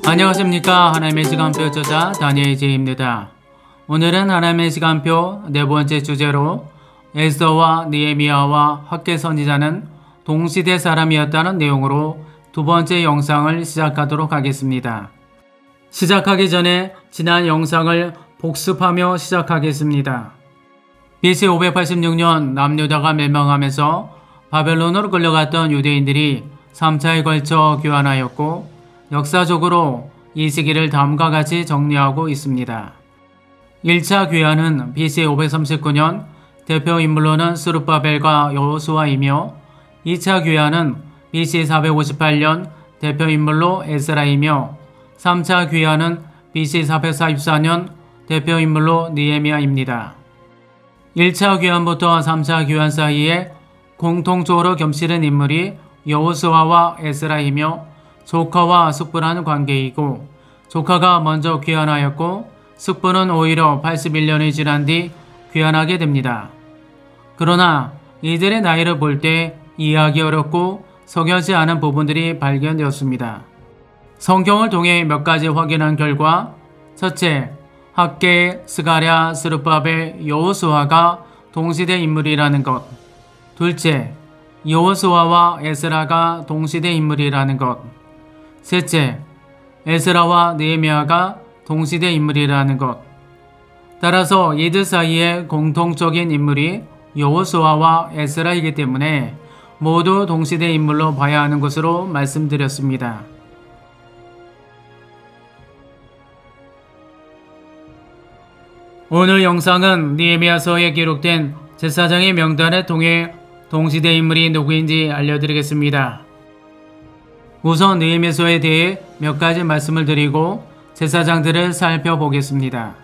안녕하십니까. 하나님의 시간표 저자 다니엘제입니다. 오늘은 하나님의 시간표 네 번째 주제로 에스더와 느헤미야와 학개 선지자는 동시대 사람이었다는 내용으로 두 번째 영상을 시작하도록 하겠습니다. 시작하기 전에 지난 영상을 복습하며 시작하겠습니다. BC 586년 남유다가 멸망하면서 바벨론으로 끌려갔던 유대인들이 3차에 걸쳐 교환하였고 역사적으로 이 시기를 다음과 같이 정리하고 있습니다. 1차 귀환은 BC 539년 대표 인물로는 스룹바벨과 여호수아이며 2차 귀환은 BC 458년 대표 인물로 에스라이며 3차 귀환은 BC 444년 대표 인물로 느헤미야입니다. 1차 귀환부터 3차 귀환 사이에 공통적으로 겹치는 인물이 여호수아와 에스라이며 조카와 숙부라는 관계이고 조카가 먼저 귀환하였고 숙부는 오히려 81년이 지난 뒤 귀환하게 됩니다. 그러나 이들의 나이를 볼 때 이해하기 어렵고 석연치 않은 부분들이 발견되었습니다. 성경을 통해 몇 가지 확인한 결과 첫째, 학개, 스가랴, 스룹바벨, 여호수아가 동시대 인물이라는 것. 둘째, 여호수아와 에스라가 동시대 인물이라는 것. 셋째, 에스라와 느헤미야가 동시대 인물이라는 것. 따라서 이들 사이에 공통적인 인물이 여호수아와 에스라이기 때문에 모두 동시대 인물로 봐야 하는 것으로 말씀드렸습니다. 오늘 영상은 느헤미야서에 기록된 제사장의 명단을 통해 동시대 인물이 누구인지 알려드리겠습니다. 우선 느헤미야서에 대해 몇 가지 말씀을 드리고 제사장들을 살펴보겠습니다.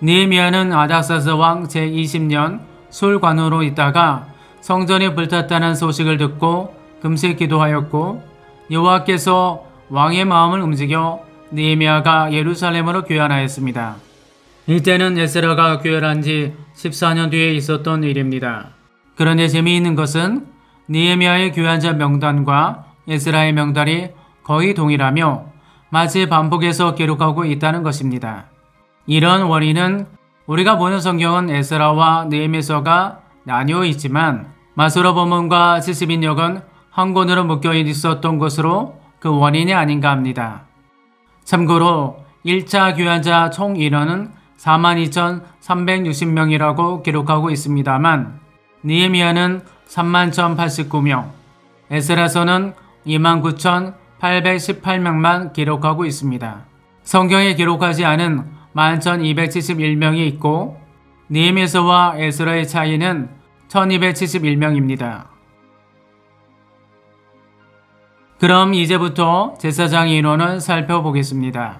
느헤미야는 아닥사스 왕 제20년 술관으로 있다가 성전이 불탔다는 소식을 듣고 금세 기도하였고 여호와께서 왕의 마음을 움직여 느헤미야가 예루살렘으로 귀환하였습니다. 이때는 에스라가 귀환한 지 14년 뒤에 있었던 일입니다. 그런데 재미있는 것은 느헤미야의 귀환자 명단과 에스라의 명단이 거의 동일하며 마치 반복해서 기록하고 있다는 것입니다. 이런 원인은 우리가 보는 성경은 에스라와 느헤미야서가 나뉘어 있지만 마소라 본문과 70인역은 한 권으로 묶여 있었던 것으로 그 원인이 아닌가 합니다. 참고로 1차 귀환자 총 인원은 42,360명이라고 기록하고 있습니다만 느헤미야는 31,089명, 에스라서는 29,818명만 기록하고 있습니다. 성경에 기록하지 않은 11,271명이 있고 느헤미야서와 에스라의 차이는 1,271명입니다. 그럼 이제부터 제사장 인원을 살펴보겠습니다.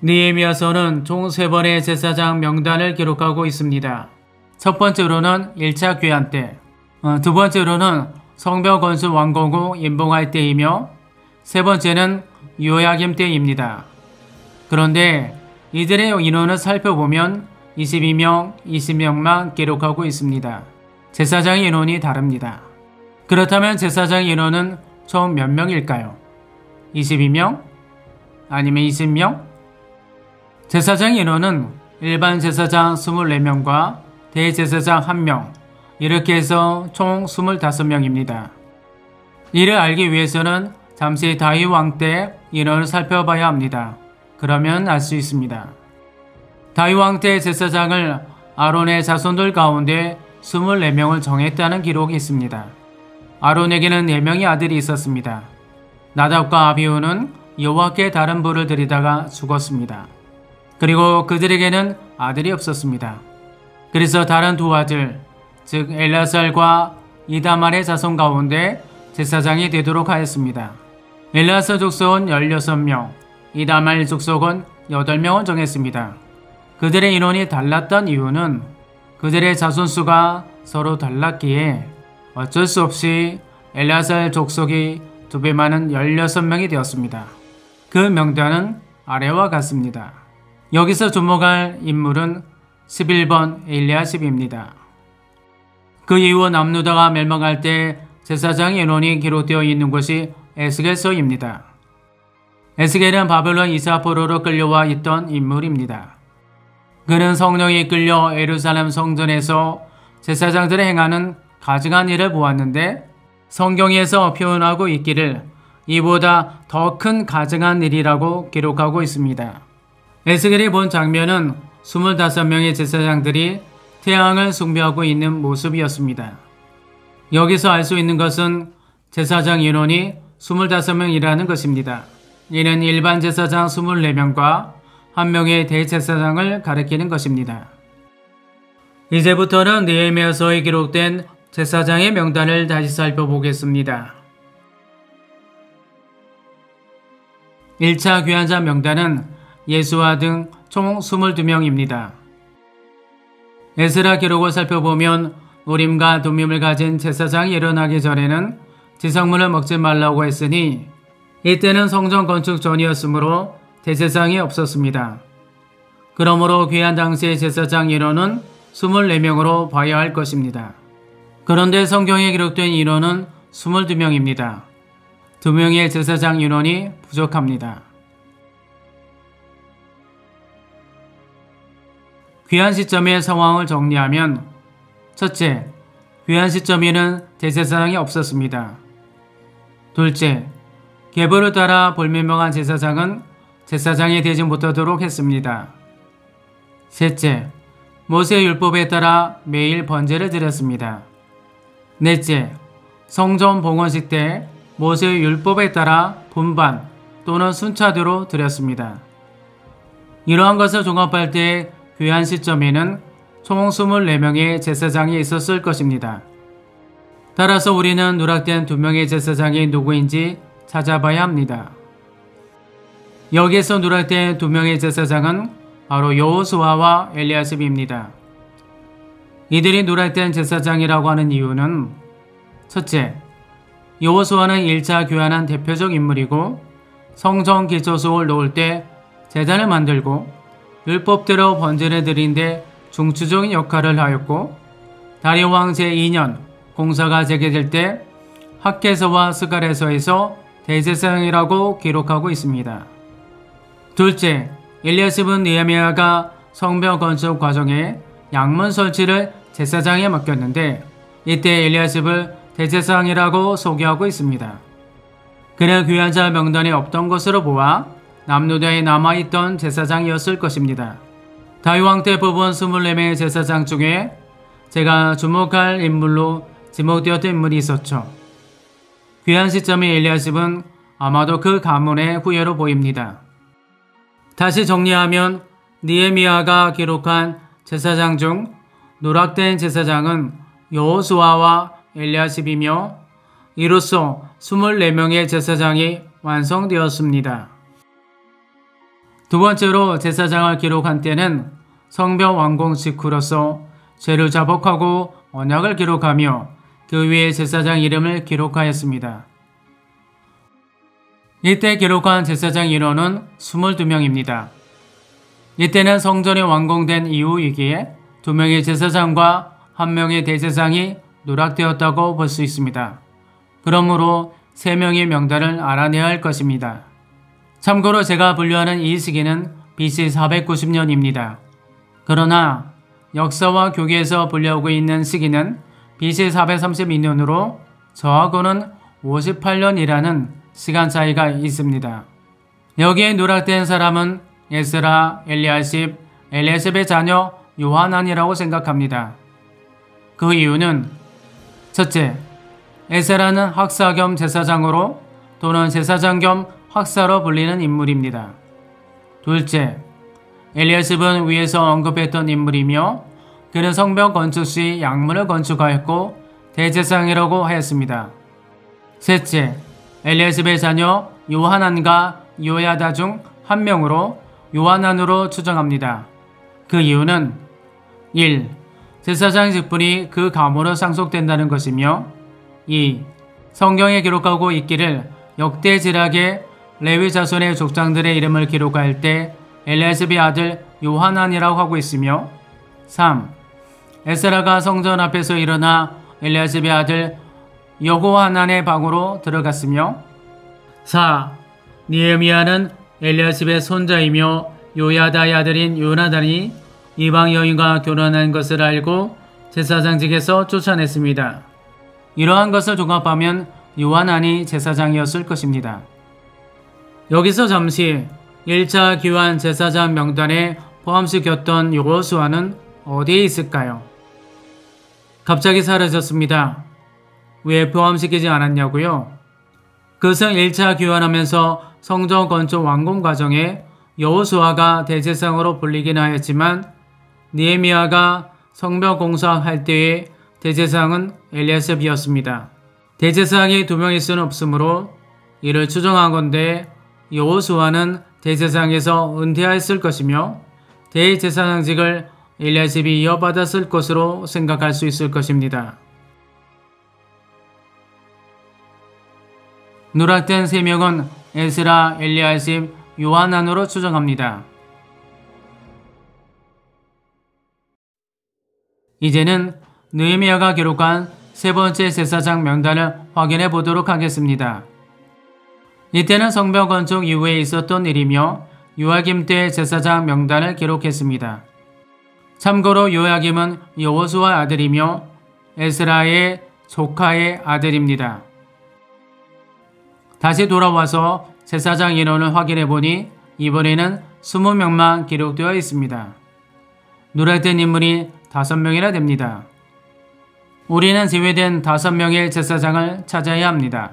느헤미야서는 총 3번의 제사장 명단을 기록하고 있습니다. 첫 번째로는 1차 귀환 때, 두 번째로는 성벽 건축 완공 후 임봉할 때이며 세 번째는 요야김 때입니다. 그런데 이들의 인원을 살펴보면 22명, 20명만 기록하고 있습니다. 제사장 인원이 다릅니다. 그렇다면 제사장 인원은 총 몇 명일까요? 22명? 아니면 20명? 제사장 인원은 일반 제사장 24명과 대제사장 1명, 이렇게 해서 총 25명입니다. 이를 알기 위해서는 잠시 다윗 왕 때 인원을 살펴봐야 합니다. 그러면 알 수 있습니다. 다윗 왕 때 제사장을 아론의 자손들 가운데 24명을 정했다는 기록이 있습니다. 아론에게는 4명의 아들이 있었습니다. 나답과 아비후는 여호와께 다른 불을 드리다가 죽었습니다. 그리고 그들에게는 아들이 없었습니다. 그래서 다른 두 아들, 즉 엘라살과 이다말의 자손 가운데 제사장이 되도록 하였습니다. 엘라살 족속은 16명, 이다말 족속은 8명을 정했습니다. 그들의 인원이 달랐던 이유는 그들의 자손 수가 서로 달랐기에 어쩔 수 없이 엘라살 족속이 2배 많은 16명이 되었습니다. 그 명단은 아래와 같습니다. 여기서 주목할 인물은 11번 엘리야십입니다. 그 이후 남유다가 멸망할 때 제사장 인원이 기록되어 있는 것이 에스겔서입니다. 에스겔은 바벨론 이사포로로 끌려와 있던 인물입니다. 그는 성령이 이끌려 예루살렘 성전에서 제사장들이 행하는 가증한 일을 보았는데 성경에서 표현하고 있기를 이보다 더 큰 가증한 일이라고 기록하고 있습니다. 에스겔이 본 장면은 25명의 제사장들이 태양을 숭배하고 있는 모습이었습니다. 여기서 알 수 있는 것은 제사장 인원이 25명이라는 것입니다. 이는 일반 제사장 24명과 한 명의 대제사장을 가리키는 것입니다. 이제부터는 느헤미야서에 기록된 제사장의 명단을 다시 살펴보겠습니다. 1차 귀환자 명단은 예수와 등 총 22명입니다. 에스라 기록을 살펴보면 우림과 둠밈을 가진 제사장이 일어나기 전에는 지성물을 먹지 말라고 했으니 이때는 성전 건축 전이었으므로 대제사장이 없었습니다. 그러므로 귀환 당시의 제사장 인원은 24명으로 봐야 할 것입니다. 그런데 성경에 기록된 인원은 22명입니다. 2명의 제사장 인원이 부족합니다. 귀환 시점의 상황을 정리하면 첫째, 귀환 시점에는 대제사장이 없었습니다. 둘째, 계보를 따라 불명명한 제사장은 제사장이 되지 못하도록 했습니다. 셋째, 모세의 율법에 따라 매일 번제를 드렸습니다. 넷째, 성전 봉헌식 때 모세의 율법에 따라 분반 또는 순차대로 드렸습니다. 이러한 것을 종합할 때 귀환 시점에는 총 24명의 제사장이 있었을 것입니다. 따라서 우리는 누락된 2명의 제사장이 누구인지 찾아봐야 합니다. 여기에서 누락된 2명의 제사장은 바로 여호수아와 엘리야십입니다. 이들이 누락된 제사장이라고 하는 이유는 첫째, 여호수아는 1차 교환한 대표적 인물이고 성전 기초소를 놓을 때 제단을 만들고 율법대로 번제를 드린 데 중추적인 역할을 하였고 다리오 왕 제2년 공사가 재개될 때 학개서와 스가랴서에서 대제사장이라고 기록하고 있습니다. 둘째, 엘리야십은 느헤미야가 성벽 건축 과정에 양문 설치를 제사장에 맡겼는데 이때 엘리야십을 대제사장이라고 소개하고 있습니다. 그는 귀환자 명단에 없던 것으로 보아 남유다에 남아있던 제사장이었을 것입니다. 다윗왕 때 뽑은 24명의 제사장 중에 제가 주목할 인물로 지목되었던 인물이 있었죠. 귀환 시점의 엘리야십은 아마도 그 가문의 후예로 보입니다. 다시 정리하면 느헤미야가 기록한 제사장 중 누락된 제사장은 여호수아와 엘리야십이며 이로써 24명의 제사장이 완성되었습니다. 두 번째로 제사장을 기록한 때는 성벽 완공 직후로서 죄를 자복하고 언약을 기록하며 그 위에 제사장 이름을 기록하였습니다. 이때 기록한 제사장 인원은 22명입니다. 이때는 성전이 완공된 이후이기에 2명의 제사장과 1명의 대제사장이 누락되었다고 볼 수 있습니다. 그러므로 3명의 명단을 알아내야 할 것입니다. 참고로 제가 분류하는 이 시기는 BC 490년입니다. 그러나 역사와 교계에서 분류하고 있는 시기는 BC 432년으로 저하고는 58년이라는 시간 차이가 있습니다. 여기에 누락된 사람은 에스라, 엘리야십, 엘리야십의 자녀 요하난이라고 생각합니다. 그 이유는 첫째, 에스라는 학사 겸 제사장으로 또는 제사장 겸 학사로 불리는 인물입니다. 둘째, 엘리야십은 위에서 언급했던 인물이며 그는 성벽 건축 시 양문을 건축하였고 대제사장이라고 하였습니다. 셋째, 엘리야십의 자녀 요하난과 요야다 중 한 명으로 요하난으로 추정합니다. 그 이유는 1. 제사장 직분이 그 가문으로 상속된다는 것이며 2. 성경에 기록하고 있기를 역대 지략에 레위 자손의 족장들의 이름을 기록할 때 엘리야십의 아들 요하난이라고 하고 있으며 3. 에스라가 성전 앞에서 일어나 엘리야십의 아들 여호하난의 방으로 들어갔으며 4. 느헤미야는 엘리야십의 손자이며 요야다의 아들인 요나단이 이방 여인과 결혼한 것을 알고 제사장직에서 쫓아냈습니다. 이러한 것을 종합하면 요하난이 제사장이었을 것입니다. 여기서 잠시 1차 귀환 제사장 명단에 포함시켰던 여호수아는 어디에 있을까요? 갑자기 사라졌습니다. 왜 포함시키지 않았냐고요? 그것은 1차 귀환하면서 성전 건축 완공 과정에 여호수아가 대제사장으로 불리긴 하였지만 느헤미야가 성벽 공사할 때의 대제사장은 엘리야십이었습니다. 대제사장이 2명일 수는 없으므로 이를 추정한 건데 여호수아는 대제사장에서 은퇴하였을 것이며 대제사장직을 엘리야십이 이어받았을 것으로 생각할 수 있을 것입니다. 누락된 3명은 에스라, 엘리야십, 요하난으로 추정합니다. 이제는 느헤미야가 기록한 3번째 제사장 명단을 확인해 보도록 하겠습니다. 이때는 성벽 건축 이후에 있었던 일이며 요야김 때 제사장 명단을 기록했습니다. 참고로 요야김은 여호수아 아들이며 에스라의 조카의 아들입니다. 다시 돌아와서 제사장 인원을 확인해 보니 이번에는 20명만 기록되어 있습니다. 누락된 인물이 5명이나 됩니다. 우리는 제외된 5명의 제사장을 찾아야 합니다.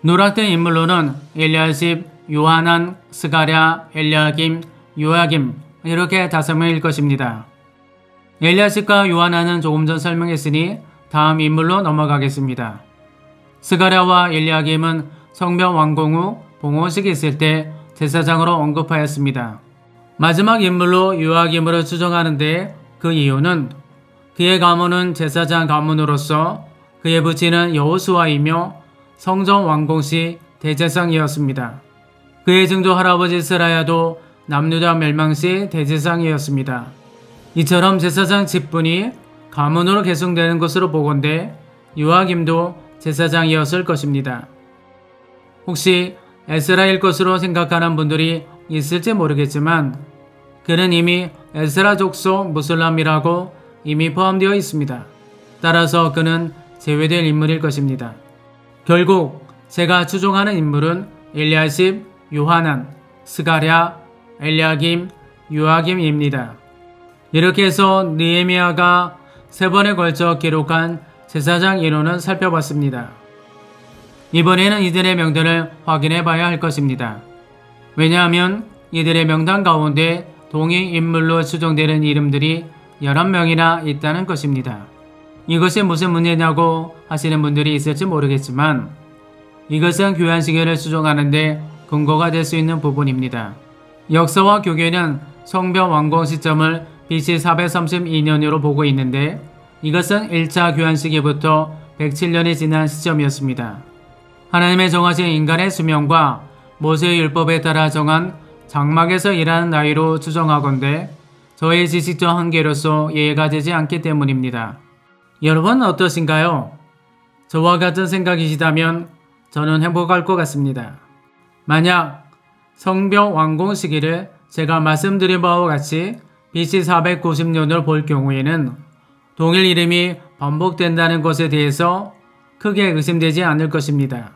누락된 인물로는 엘리야십, 요하난, 스가랴, 엘리야김, 요야김 이렇게 5명일 것입니다. 엘리야십과 요하난은 조금 전 설명했으니 다음 인물로 넘어가겠습니다. 스가랴와 엘리야김은 성벽 완공 후 봉헌식이 있을 때 제사장으로 언급하였습니다. 마지막 인물로 요야김으로 추정하는데 그 이유는 그의 가문은 제사장 가문으로서 그의 부친은 여호수아이며 성전 완공 시 대제사장이었습니다. 그의 증조 할아버지 스라야도 남유다 멸망 시 대제사장이었습니다. 이처럼 제사장 직분이 가문으로 계승되는 것으로 보건대 요야김도 제사장이었을 것입니다. 혹시 에스라일 것으로 생각하는 분들이 있을지 모르겠지만 그는 이미 에스라 족속 무슬람이라고 이미 포함되어 있습니다. 따라서 그는 제외될 인물일 것입니다. 결국 제가 추정하는 인물은 엘리야십, 요하난, 스가랴, 엘리야김, 요야김입니다. 이렇게 해서 느헤미야가 3번에 걸쳐 기록한 제사장 인원은 살펴봤습니다. 이번에는 이들의 명단을 확인해 봐야 할 것입니다. 왜냐하면 이들의 명단 가운데 동일 인물로 추정되는 이름들이 11명이나 있다는 것입니다. 이것이 무슨 문제냐고 하시는 분들이 있을지 모르겠지만 이것은 귀환 시기를 추정하는데 근거가 될 수 있는 부분입니다. 역사와 교계는 성벽 완공 시점을 BC 432년으로 보고 있는데 이것은 1차 귀환 시기부터 107년이 지난 시점이었습니다. 하나님의 정하신 인간의 수명과 모세의 율법에 따라 정한 장막에서 일하는 나이로 추정하건대 저의 지식적 한계로서 이해가 되지 않기 때문입니다. 여러분은 어떠신가요? 저와 같은 생각이시다면 저는 행복할 것 같습니다. 만약 성벽 완공 시기를 제가 말씀드린 바와 같이 BC 490년을 볼 경우에는 동일 이름이 반복된다는 것에 대해서 크게 의심되지 않을 것입니다.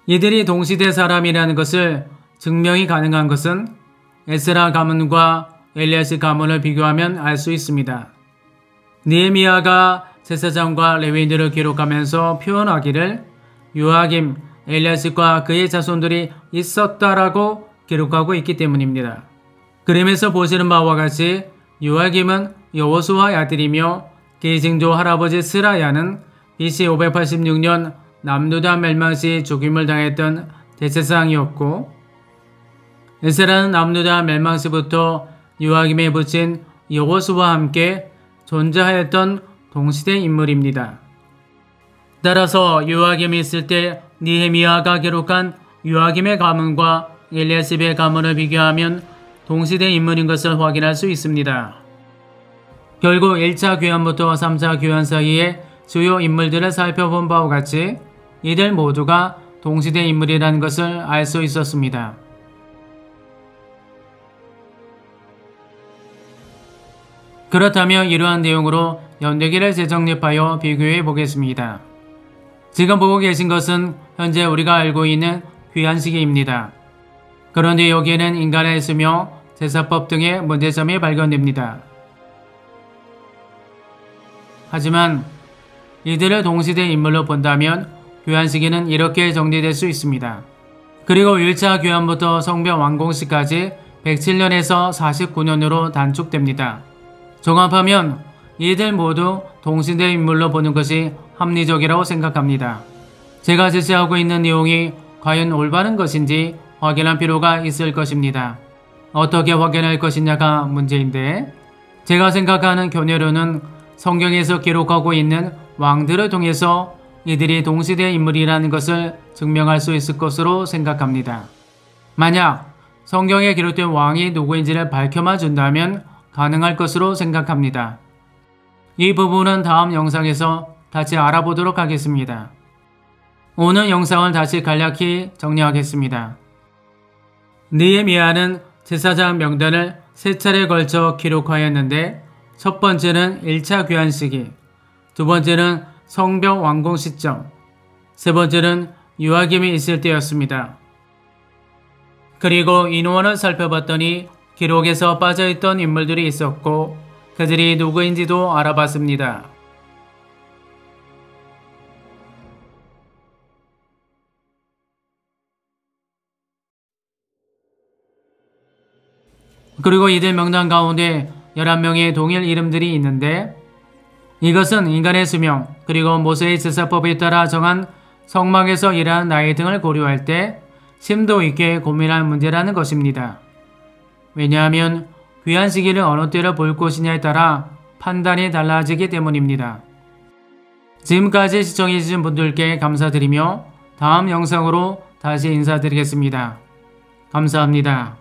이들이 동시대 사람이라는 것을 증명이 가능한 것은 에스라 가문과 엘리야십 가문을 비교하면 알 수 있습니다. 느헤미야가 제사장과 레위인들을 기록하면서 표현하기를 요야김, 엘리야십과 그의 자손들이 있었다라고 기록하고 있기 때문입니다. 그림에서 보시는 바와 같이 요야김은 여호수아의 아들이며 그의 증조 할아버지 스라야는 BC 586년 남유다 멸망 시 죽임을 당했던 대제사장이었고 에스라는 남유다 멸망 시부터 요야김의 부친 여호수아와 함께 존재하였던 동시대 인물입니다. 따라서 요야김이 있을 때 느헤미야가 기록한 요야김의 가문과 엘리야십의 가문을 비교하면 동시대 인물인 것을 확인할 수 있습니다. 결국 1차 귀환부터 3차 귀환 사이에 주요 인물들을 살펴본 바와 같이 이들 모두가 동시대 인물이라는 것을 알 수 있었습니다. 그렇다면 이러한 내용으로 연대기를 재정립하여 비교해 보겠습니다. 지금 보고 계신 것은 현재 우리가 알고 있는 귀환시기입니다. 그런데 여기에는 인간의 수명, 제사법 등의 문제점이 발견됩니다. 하지만 이들을 동시대 인물로 본다면 귀환시기는 이렇게 정리될 수 있습니다. 그리고 1차 귀환부터 성벽 완공시까지 107년에서 49년으로 단축됩니다. 종합하면 이들 모두 동시대 인물로 보는 것이 합리적이라고 생각합니다. 제가 제시하고 있는 내용이 과연 올바른 것인지 확인할 필요가 있을 것입니다. 어떻게 확인할 것이냐가 문제인데, 제가 생각하는 견해로는 성경에서 기록하고 있는 왕들을 통해서 이들이 동시대 인물이라는 것을 증명할 수 있을 것으로 생각합니다. 만약 성경에 기록된 왕이 누구인지를 밝혀만 준다면 가능할 것으로 생각합니다. 이 부분은 다음 영상에서 다시 알아보도록 하겠습니다. 오늘 영상을 다시 간략히 정리하겠습니다. 느헤미야는 제사장 명단을 3차례에 걸쳐 기록하였는데, 첫 번째는 1차 귀환 시기, 두 번째는 성벽 완공 시점, 세 번째는 요아김이 있을 때였습니다. 그리고 인원을 살펴봤더니 기록에서 빠져있던 인물들이 있었고 그들이 누구인지도 알아봤습니다. 그리고 이들 명단 가운데 11명의 동일 이름들이 있는데, 이것은 인간의 수명 그리고 모세의 제사법에 따라 정한 성막에서 일하는 나이 등을 고려할 때 심도 있게 고민할 문제라는 것입니다. 왜냐하면 귀환 시기를 어느 때로 볼 것이냐에 따라 판단이 달라지기 때문입니다. 지금까지 시청해주신 분들께 감사드리며 다음 영상으로 다시 인사드리겠습니다. 감사합니다.